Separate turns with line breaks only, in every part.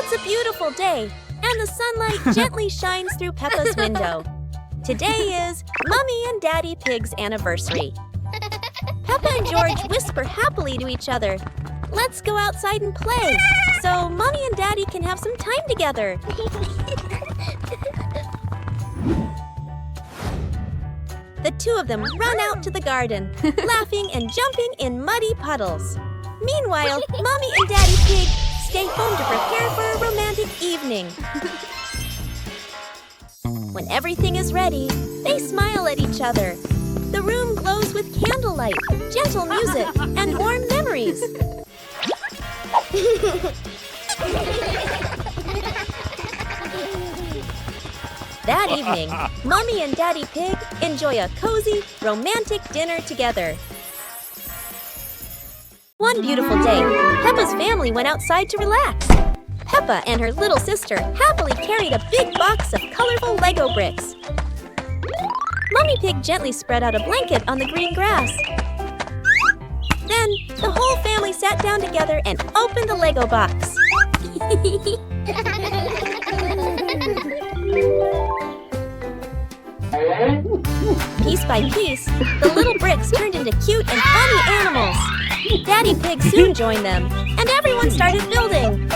It's a beautiful day, and the sunlight gently shines through Peppa's window. Today is Mummy and Daddy Pig's anniversary. Peppa and George whisper happily to each other, "Let's go outside and play, so Mommy and Daddy can have some time together." The two of them run out to the garden, laughing and jumping in muddy puddles. Meanwhile, Mommy and Daddy Pig stay home to prepare for a romantic evening. When everything is ready, they smile at each other. The room glows with candlelight, gentle music, and warm memories. That evening, Mommy and Daddy Pig enjoy a cozy, romantic dinner together. One beautiful day, Peppa's family went outside to relax. Peppa and her little sister happily carried a big box of colorful Lego bricks. Mummy Pig gently spread out a blanket on the green grass. Then, the whole family sat down together and opened the Lego box. Piece by piece, the little bricks turned into cute and funny animals. Daddy Pig soon joined them, and everyone started building.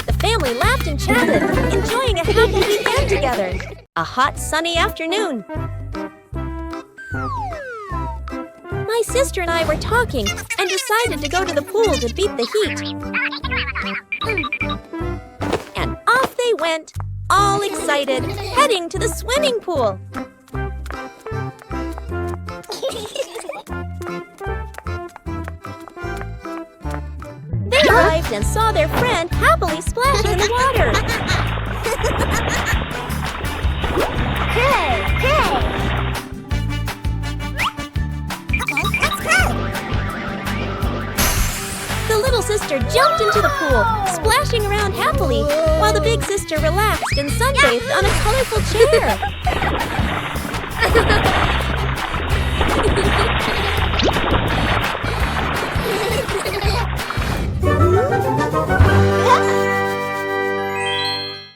The family laughed and chatted, enjoying a happy weekend together. A hot, sunny afternoon. My sister and I were talking and decided to go to the pool to beat the heat. And off they went, all excited, heading to the swimming pool. They arrived and saw their friend happily splashing in the water.
Hey!
The little sister jumped into the pool, splashing around happily, while the big sister relaxed and sunbathed on a colorful chair.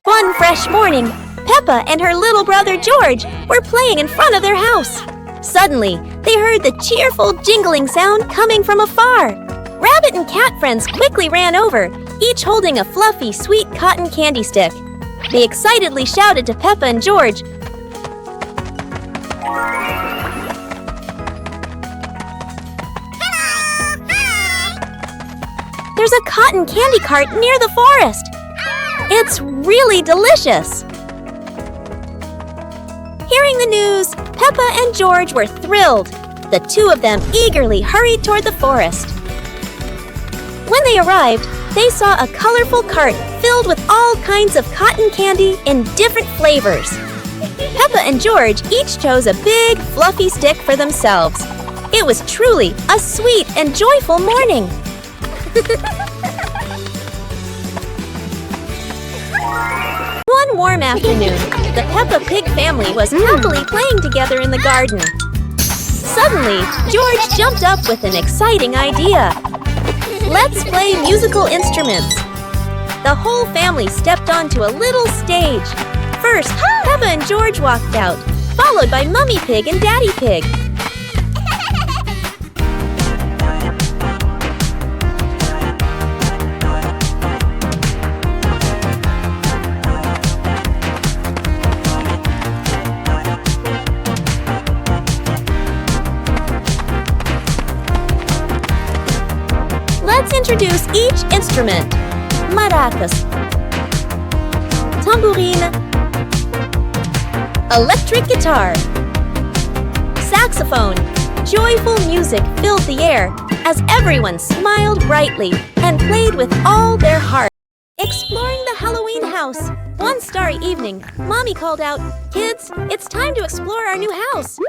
One fresh morning, Peppa and her little brother George were playing in front of their house. Suddenly, they heard the cheerful jingling sound coming from afar. Rabbit and cat friends quickly ran over, each holding a fluffy, sweet cotton candy stick. They excitedly shouted to Peppa and George, "There's a cotton candy cart near the forest. It's really delicious." Hearing the news, Peppa and George were thrilled. The two of them eagerly hurried toward the forest. When they arrived, they saw a colorful cart filled with all kinds of cotton candy in different flavors. Peppa and George each chose a big, fluffy stick for themselves. It was truly a sweet and joyful morning. One warm afternoon, the Peppa Pig family was happily playing together in the garden. Suddenly, George jumped up with an exciting idea. "Let's play musical instruments." The whole family stepped onto a little stage. First, Peppa and George walked out, followed by Mummy Pig and Daddy Pig. Let's introduce each instrument. Maracas, tambourine, electric guitar, saxophone. Joyful music filled the air as everyone smiled brightly and played with all their heart. Exploring the Halloween house. One starry evening, Mommy called out, "Kids, it's time to explore our new house."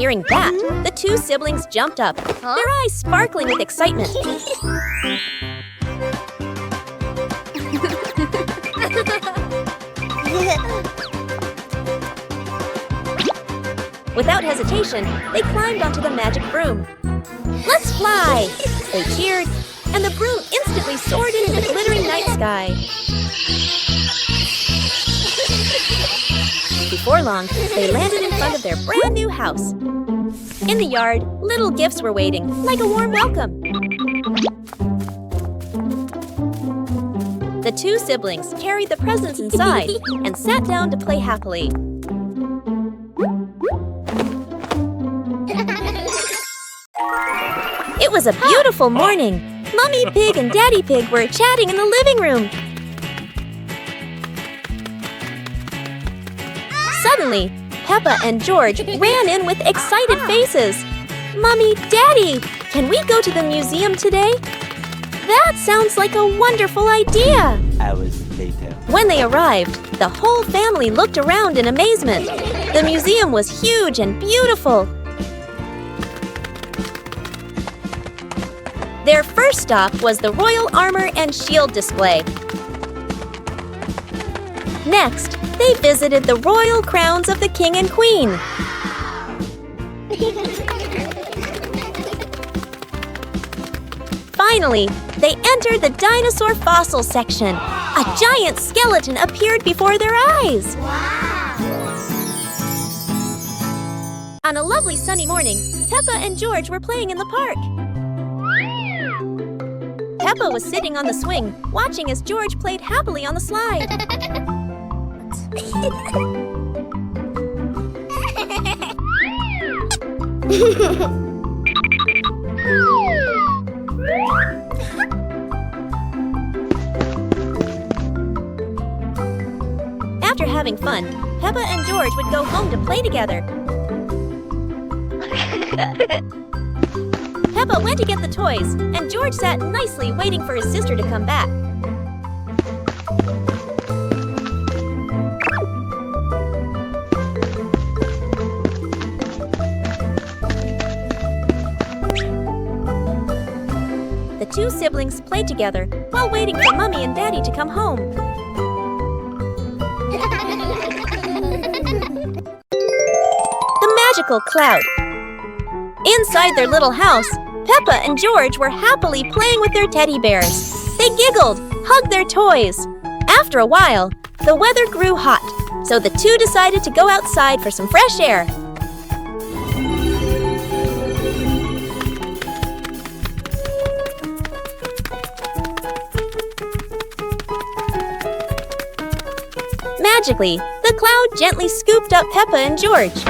Hearing that, the two siblings jumped up, their eyes sparkling with excitement. Without hesitation, they climbed onto the magic broom. "Let's fly!" They cheered, and the broom instantly soared into the glittering night sky. Before long, they landed in front of their brand new house. In the yard, little gifts were waiting, like a warm welcome. The two siblings carried the presents inside and sat down to play happily. It was a beautiful morning. Mummy Pig and Daddy Pig were chatting in the living room. Suddenly, Peppa and George ran in with excited faces. "Mummy, Daddy, can we go to the museum today?" "That sounds like a wonderful idea."
Hours later.
When they arrived, the whole family looked around in amazement. The museum was huge and beautiful. Their first stop was the Royal Armor and Shield display. Next, they visited the royal crowns of the King and Queen. Finally, they entered the dinosaur fossil section. A giant skeleton appeared before their eyes.
Wow!
On a lovely sunny morning, Peppa and George were playing in the park. Peppa was sitting on the swing, watching as George played happily on the slide. After having fun, Peppa and George would go home to play together. Peppa went to get the toys, and George sat nicely waiting for his sister to come back. The two siblings played together while waiting for Mummy and Daddy to come home. The magical cloud. Inside their little house, Peppa and George were happily playing with their teddy bears. They giggled, hugged their toys. After a while, the weather grew hot, so the two decided to go outside for some fresh air. Magically, the cloud gently scooped up Peppa and George.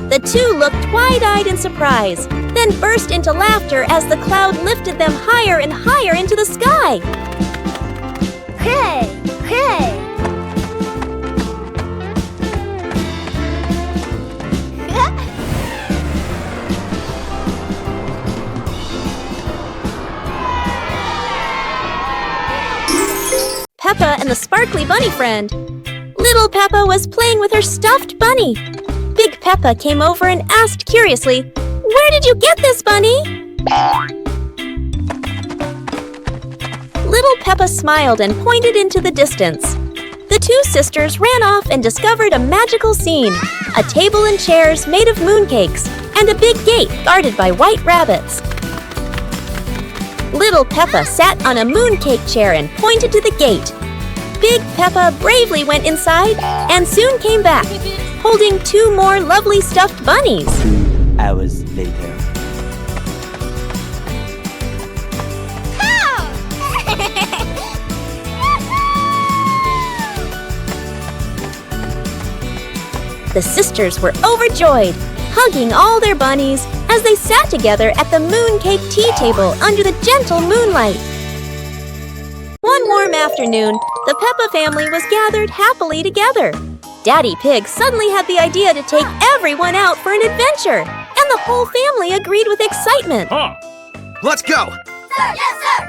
The two looked wide-eyed in surprise, then burst into laughter as the cloud lifted them higher and higher into the sky.
Hey! Hey!
Peppa and the sparkly bunny friend. Little Peppa was playing with her stuffed bunny. Big Peppa came over and asked curiously, "Where did you get this bunny?" Little Peppa smiled and pointed into the distance. The two sisters ran off and discovered a magical scene, a table and chairs made of mooncakes, and a big gate guarded by white rabbits. Little Peppa sat on a mooncake chair and pointed to the gate. Big Peppa bravely went inside and soon came back, holding two more lovely stuffed bunnies.
2 hours later.
The sisters were overjoyed, hugging all their bunnies as they sat together at the mooncake tea table under the gentle moonlight. One warm afternoon, the Peppa family was gathered happily together. Daddy Pig suddenly had the idea to take everyone out for an adventure, and the whole family agreed with excitement.
Huh.
Let's go!
Sir, yes, sir!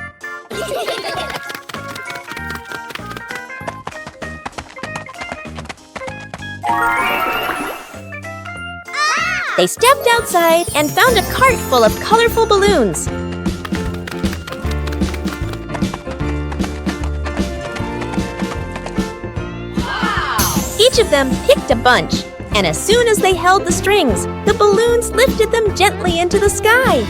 They stepped outside and found a cart full of colorful balloons. Each of them picked a bunch, and as soon as they held the strings, the balloons lifted them gently into the sky.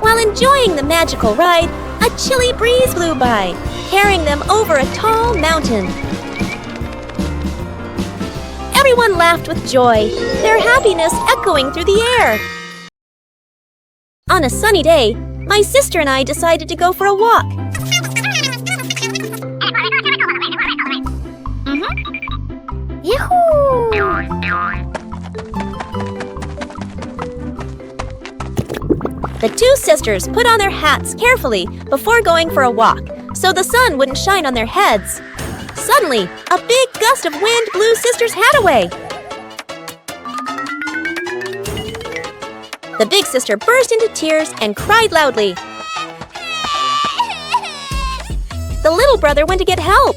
While enjoying the magical ride, a chilly breeze blew by, carrying them over a tall mountain. Everyone laughed with joy, their happiness echoing through the air. On a sunny day, my sister and I decided to go for a walk.
Yoo-hoo!
The two sisters put on their hats carefully before going for a walk, so the sun wouldn't shine on their heads. Suddenly, a big gust of wind blew Sister's hat away. The big sister burst into tears and cried loudly. The little brother went to get help.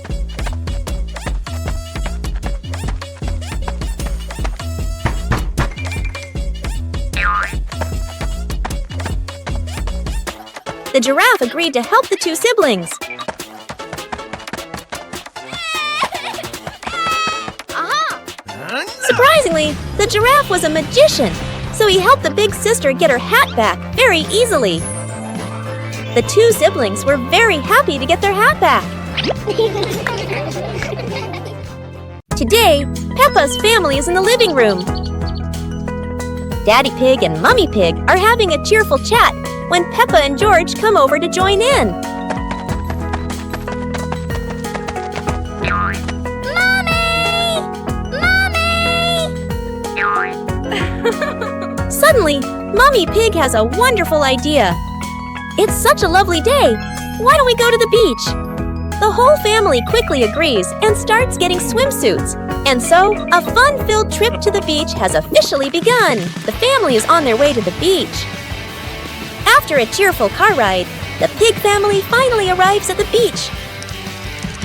The giraffe agreed to help the two siblings. Surprisingly, the giraffe was a magician, so he helped the big sister get her hat back very easily. The two siblings were very happy to get their hat back. Today, Peppa's family is in the living room. Daddy Pig and Mummy Pig are having a cheerful chat when Peppa and George come over to join in. Suddenly, Mummy Pig has a wonderful idea. It's such a lovely day. Why don't we go to the beach? The whole family quickly agrees and starts getting swimsuits. And so, a fun-filled trip to the beach has officially begun. The family is on their way to the beach. After a cheerful car ride, the pig family finally arrives at the beach.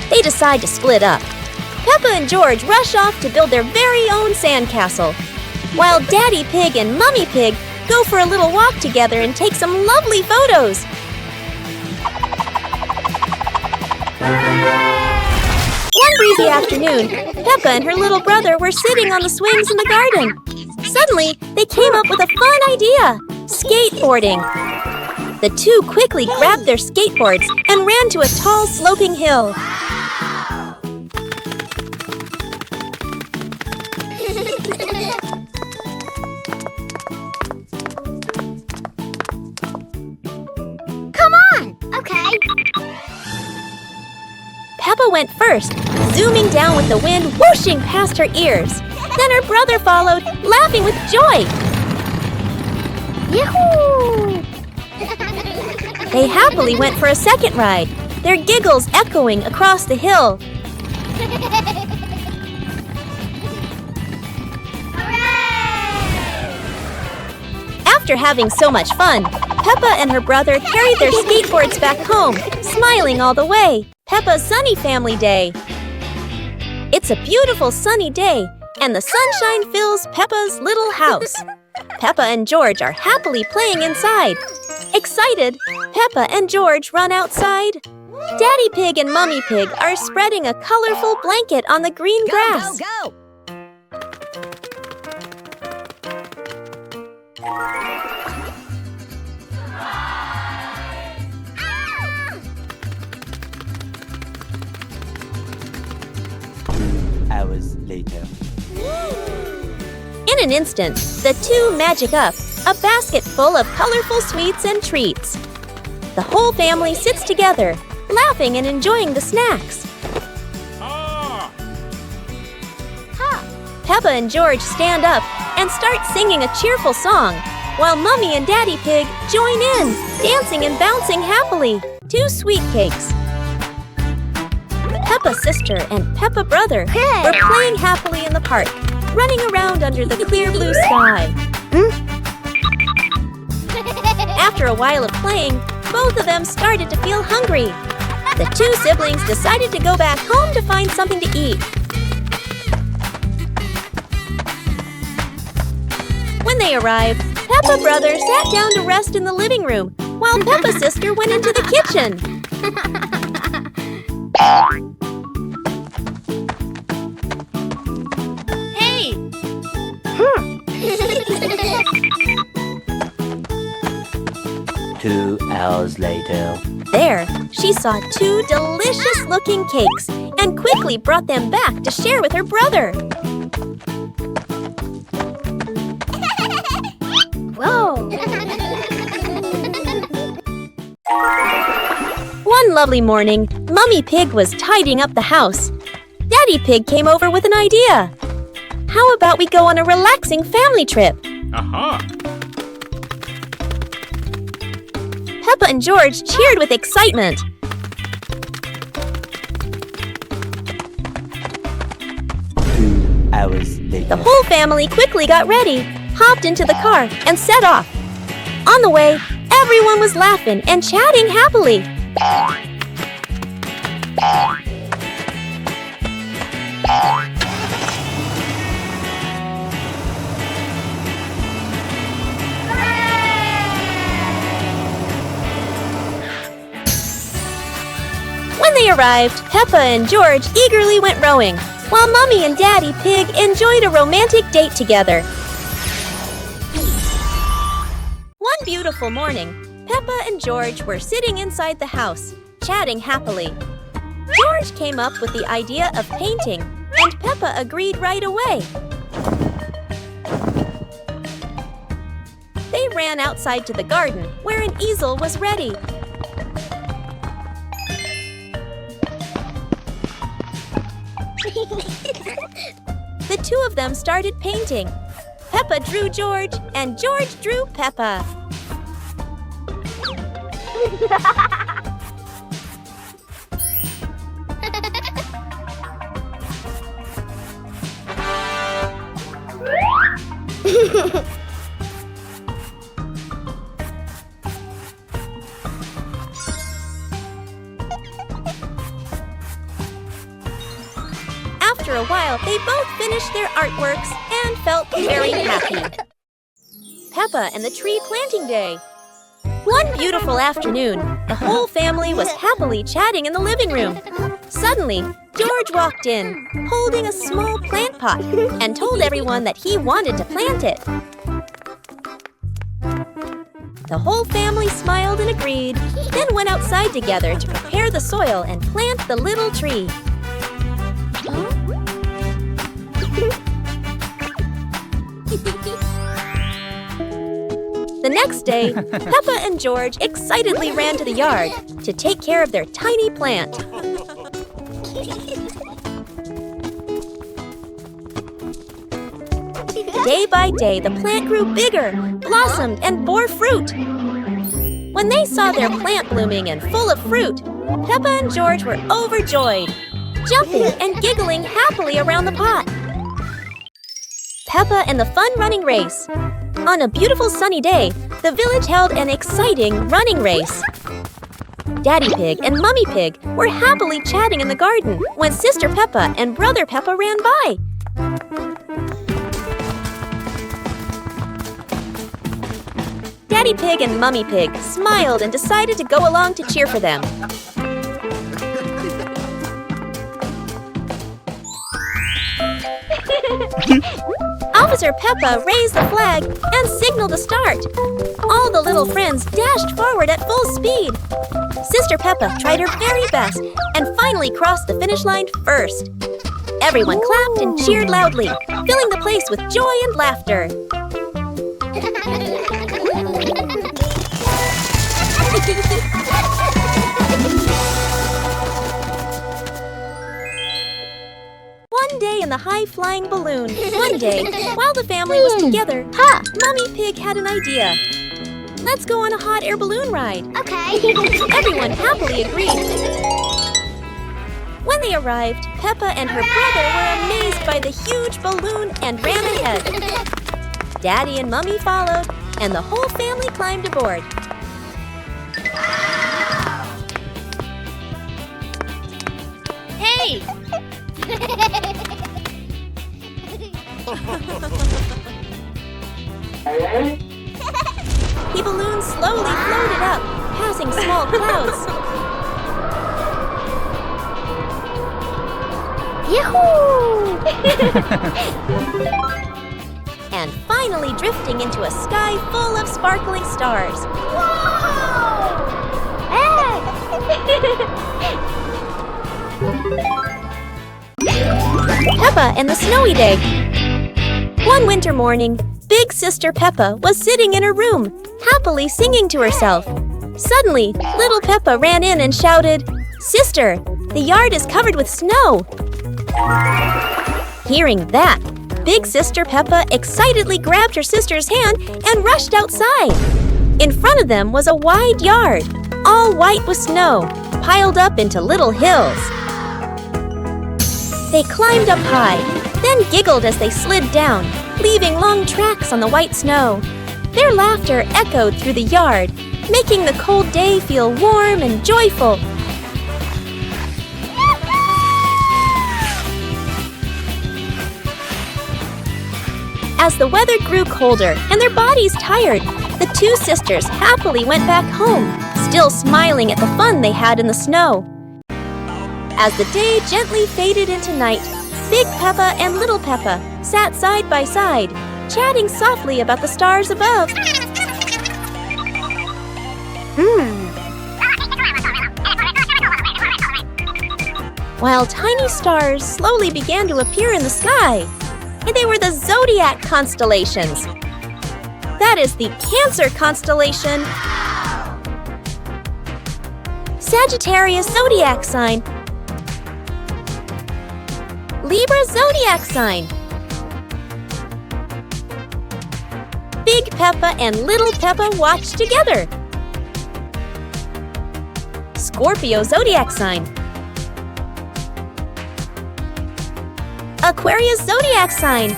They decide to split up. Peppa and George rush off to build their very own sandcastle, while Daddy Pig and Mummy Pig go for a little walk together and take some lovely photos. One breezy afternoon, Peppa and her little brother were sitting on the swings in the garden. Suddenly, they came up with a fun idea: skateboarding. The two quickly grabbed their skateboards and ran to a tall, sloping hill.
Come on! Okay.
Peppa went first, zooming down with the wind whooshing past her ears. Then her brother followed, laughing with joy.
Yoo-hoo!
They happily went for a second ride, their giggles echoing across the hill. After having so much fun, Peppa and her brother carried their skateboards back home, smiling all the way. Peppa's Sunny Family Day. It's a beautiful sunny day, and the sunshine fills Peppa's little house. Peppa and George are happily playing inside. Excited, Peppa and George run outside. Daddy Pig and Mummy Pig are spreading a colorful blanket on the green grass.
Go!
Hours later.
In an instant, the two magic up a basket full of colorful sweets and treats. The whole family sits together, laughing and enjoying the snacks. Peppa and George stand up and start singing a cheerful song, while Mummy and Daddy Pig join in, dancing and bouncing happily. 2 sweet cakes. Peppa's sister and Peppa brother were playing happily in the park, running around under the clear blue sky. After a while of playing, both of them started to feel hungry. The two siblings decided to go back home to find something to eat. When they arrived, Peppa brother sat down to rest in the living room, while Peppa sister went into the kitchen.
Hey!
2 hours later.
There, she saw 2 delicious-looking cakes and quickly brought them back to share with her brother.
Whoa!
One lovely morning, Mummy Pig was tidying up the house. Daddy Pig came over with an idea. How about we go on a relaxing family trip? Peppa and George cheered with excitement.
2 hours later.
The whole family quickly got ready, hopped into the car, and set off. On the way, everyone was laughing and chatting happily. When they arrived, Peppa and George eagerly went rowing, while Mummy and Daddy Pig enjoyed a romantic date together. One beautiful morning, Peppa and George were sitting inside the house, chatting happily. George came up with the idea of painting, and Peppa agreed right away. They ran outside to the garden, where an easel was ready. The two of them started painting. Peppa drew George, and George drew Peppa. After a while, they both finished their artworks and felt very happy. Peppa and the Tree Planting Day. One beautiful afternoon, the whole family was happily chatting in the living room. Suddenly, George walked in, holding a small plant pot, and told everyone that he wanted to plant it. The whole family smiled and agreed, then went outside together to prepare the soil and plant the little tree. The next day, Peppa and George excitedly ran to the yard to take care of their tiny plant. Day by day, the plant grew bigger, blossomed, and bore fruit. When they saw their plant blooming and full of fruit, Peppa and George were overjoyed, jumping and giggling happily around the pot. Peppa and the fun running race. On a beautiful sunny day, the village held an exciting running race. Daddy Pig and Mummy Pig were happily chatting in the garden when Sister Peppa and Brother Peppa ran by. Daddy Pig and Mummy Pig smiled and decided to go along to cheer for them. Officer Peppa raised the flag and signaled a start. All the little friends dashed forward at full speed. Sister Peppa tried her very best and finally crossed the finish line first. Everyone clapped and cheered loudly, filling the place with joy and laughter. One day in the high-flying balloon. One day, while the family was together, Mummy Pig had an idea. Let's go on a hot air balloon ride.
Okay.
Everyone happily agreed. When they arrived, Peppa and her brother were amazed by the huge balloon and ran ahead. Daddy and Mummy followed, and the whole family climbed aboard.
Hey!
The balloon slowly floated up, passing small clouds.
Yahoo!
And finally drifting into a sky full of sparkling stars.
Whoa! Hey!
Peppa and the Snowy Day. One winter morning, Big Sister Peppa was sitting in her room, happily singing to herself. Suddenly, little Peppa ran in and shouted, "Sister, the yard is covered with snow." Hearing that, Big Sister Peppa excitedly grabbed her sister's hand and rushed outside. In front of them was a wide yard, all white with snow, piled up into little hills. They climbed up high, then giggled as they slid down, leaving long tracks on the white snow. Their laughter echoed through the yard, making the cold day feel warm and joyful. As the weather grew colder and their bodies tired, the two sisters happily went back home, still smiling at the fun they had in the snow. As the day gently faded into night, Big Peppa and Little Peppa sat side by side, chatting softly about the stars above. While tiny stars slowly began to appear in the sky, and they were the zodiac constellations. That is the Cancer constellation, Sagittarius zodiac sign, Libra zodiac sign. Big Peppa and Little Peppa watched together. Scorpio zodiac sign, Aquarius zodiac sign,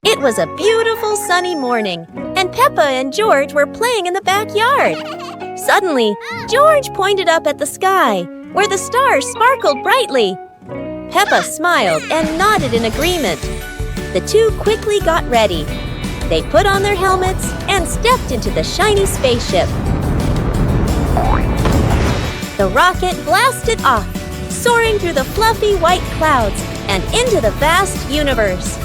It was a beautiful sunny morning, and Peppa and George were playing in the backyard. Suddenly, George pointed up at the sky, where the stars sparkled brightly. Peppa smiled and nodded in agreement. The two quickly got ready. They put on their helmets and stepped into the shiny spaceship. The rocket blasted off, soaring through the fluffy white clouds and into the vast universe.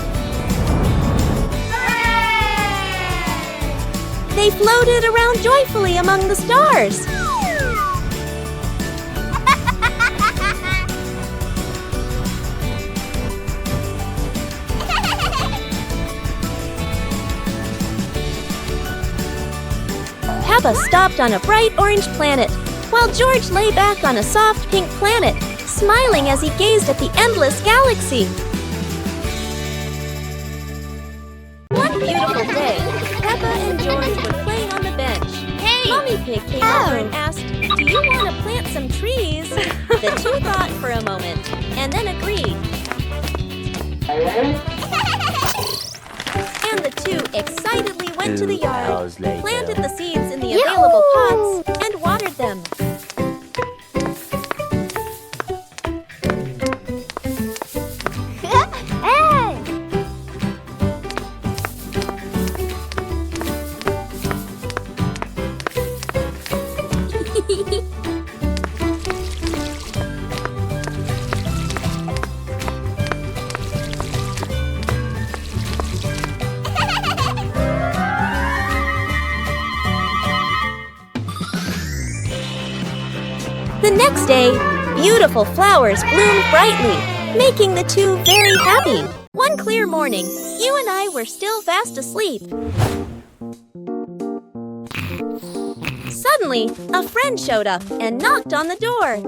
They floated around joyfully among the stars. Peppa stopped on a bright orange planet, while George lay back on a soft pink planet, smiling as he gazed at the endless galaxy. One beautiful day, Peppa and George were playing on the bench.
Hey!
Mommy Pig came over and asked, "Do you want to plant some trees?" The two thought for a moment, and then agreed. And the two excitedly went to the
2
yard,
hours later.
planted the seeds in the available pots, and watered them.
Hey!
The next day, beautiful flowers bloomed brightly, making the two very happy. One clear morning, you and I were still fast asleep. Suddenly, a friend showed up and knocked on the door.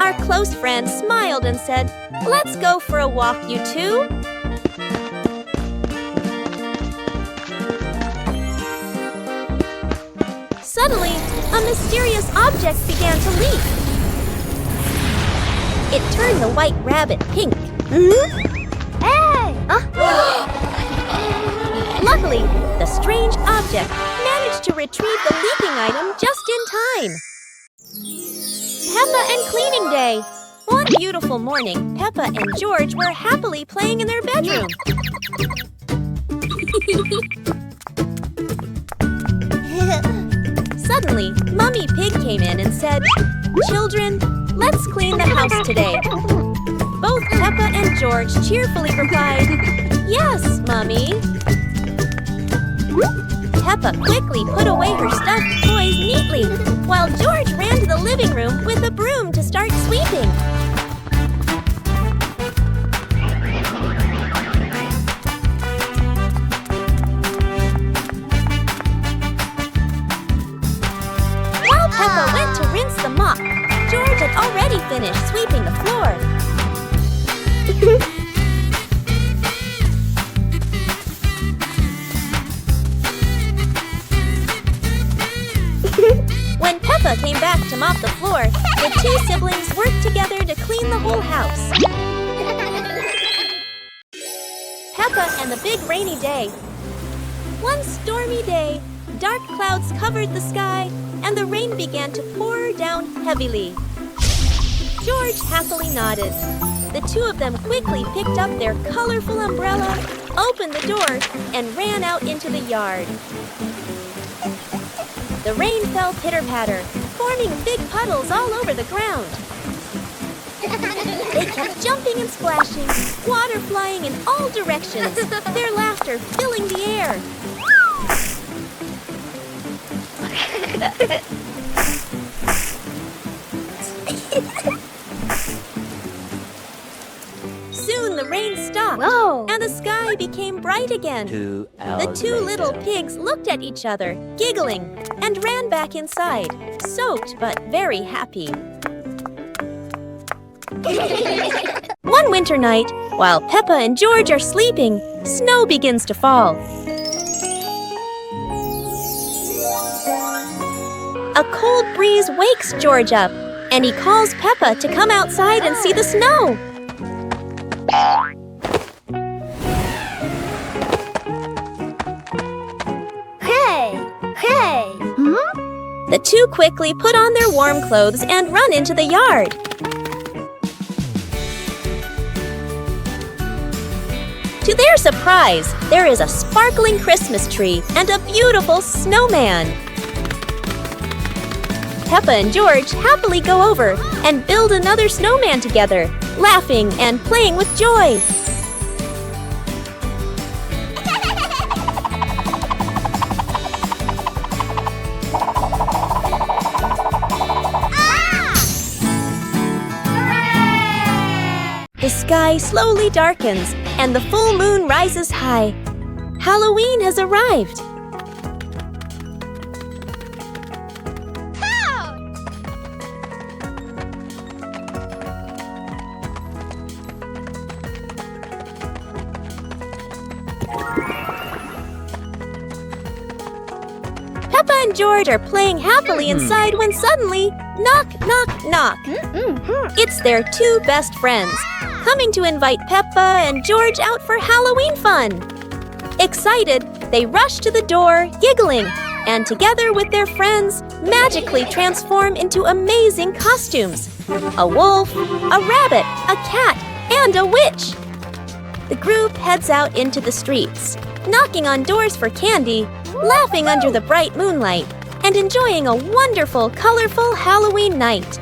Our close friend smiled and said, "Let's go for a walk, you two." Suddenly, a mysterious object began to leak. It turned the white rabbit pink.
Hey!
Luckily, the strange object managed to retrieve the leaking item just in time. Peppa and Cleaning Day. One beautiful morning, Peppa and George were happily playing in their bedroom. Suddenly, Mummy Pig came in and said, "Children, let's clean the house today." Both Peppa and George cheerfully replied, "Yes, Mummy." Peppa quickly put away her stuffed toys neatly, while George ran to the living room with a broom to start sweeping. While Peppa went to rinse the mop, George had already finished sweeping the floor. When Peppa came back to mop the floor, the two siblings worked together to clean the whole house. Peppa and the Big Rainy Day. One stormy day, dark clouds covered the sky, and the rain began to pour down heavily. George happily nodded. The two of them quickly picked up their colorful umbrella, opened the door, and ran out into the yard. The rain fell pitter-patter, forming big puddles all over the ground. They kept jumping and splashing, water flying in all directions, their laughter filling the air. Soon the rain stopped, and the sky became bright again.
2
The
hours
two little
later.
pigs looked at each other, giggling, and ran back inside, soaked but very happy. One winter night, while Peppa and George are sleeping, snow begins to fall. A cold breeze wakes George up, and he calls Peppa to come outside and see the snow.
Hey!
The two quickly put on their warm clothes and run into the yard. To their surprise, there is a sparkling Christmas tree and a beautiful snowman. Peppa and George happily go over and build another snowman together, laughing and playing with joy. The sky slowly darkens, and the full moon rises high. Halloween has arrived. Peppa and George are playing happily inside when suddenly, knock, knock, knock. It's their two best friends, coming to invite Peppa and George out for Halloween fun. Excited, they rush to the door, giggling, and together with their friends, magically transform into amazing costumes. A wolf, a rabbit, a cat, and a witch. The group heads out into the streets, knocking on doors for candy, laughing under the bright moonlight, and enjoying a wonderful, colorful Halloween night.